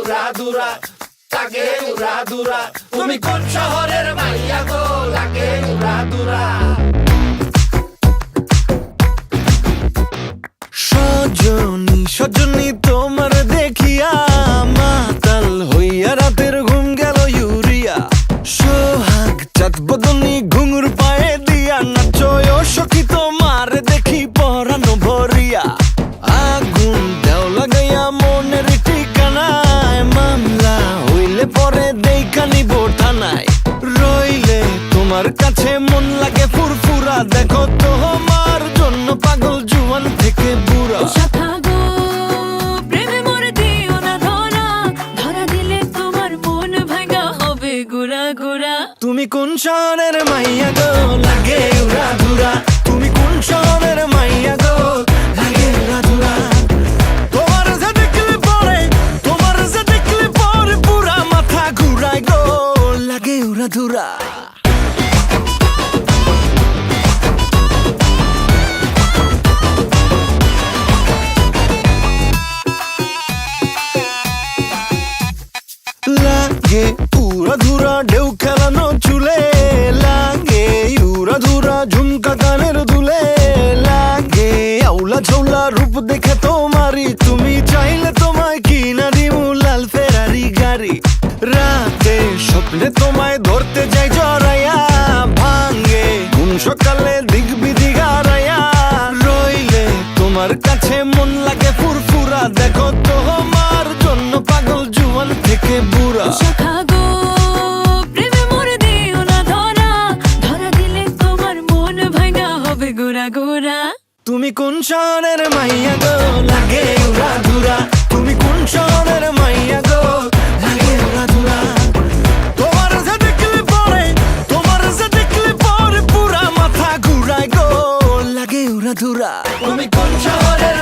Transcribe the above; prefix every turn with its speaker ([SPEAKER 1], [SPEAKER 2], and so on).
[SPEAKER 1] উড়াদুরা, লাগে উড়াদুরা। তুমি কোন শহরের মাইয়া গো, লাগে উড়াদুরা।
[SPEAKER 2] সজনী সজনী তোমার দেখিয়া মাতাল হইয়া রাতের ঘুম গেল ইউরিয়া। সোহাগ চাঁদ বদনী ঘুঙুর পায়ে দিয়া নাচয় সখী তোমার দেখি পরানো ভরিয়া। আগুন দেও লাগাইয়া মনের ঠিকানায়, মামলা হইলে পরে দেখা নিব থানায়। রইলে তোমার কাছে মন লাগে ফুরফুরা, দেখো তোমার জন্য পাগল জুয়ান থেকে বুড়া।
[SPEAKER 3] শাখা গো প্রেমে মরে দিও না ধরা, ধরা দিলে তোমার মন ভাঙা হবে গুড়া গুড়া।
[SPEAKER 2] তুমি কোন শহরের মাইয়া গো, লাগে উড়াধুরা। তুমি কোন শহরের মাইয়া গো, লাগে উড়াধুরা। তোমার যে দেখলে পরে, তোমার যে দেখলে পরে পুরা মাথা ঘুরায় গো, লাগে উড়াধুরা। লাগে উড়াধুরা ঢেউ খেলানো চুলে, লাগে উড়াধুরা ঝুমকা কানের দুলে, লাগে আউলা ঝৌলা রূপ দেখে তোমারই, তুমি চাইলে তোমায় কিনা দিমু লাল ফেরারি গাড়ি। রাতে স্বপ্নে তোমায় ধরতে যাই জড়াইয়া, ভাঙে ঘুম সকালে দিক বিধি গারাইয়া। রইলে তোমার কাছে মন লাগে ফুরফুরা, দেখো তোমার জন্য পাগল জুয়ান থেকে বুড়া।
[SPEAKER 3] শাখা গো প্রেমে মরে দিও না ধরা, ধরা দিলে তোমার মন ভাঙা হবে গুড়া গুড়া।
[SPEAKER 2] তুমি কোন শহরের মাইয়া গো, লাগে উড়াধুরা। তুমি কোন শহরের মাইয়া গো, লাগে উড়াধুরা। তোমার যে দেখলে পরে, তোমার যে দেখলে পরে পুরা মাথা ঘুরায় গো, লাগে উড়াধুরা।
[SPEAKER 1] তুমি কোন শহরের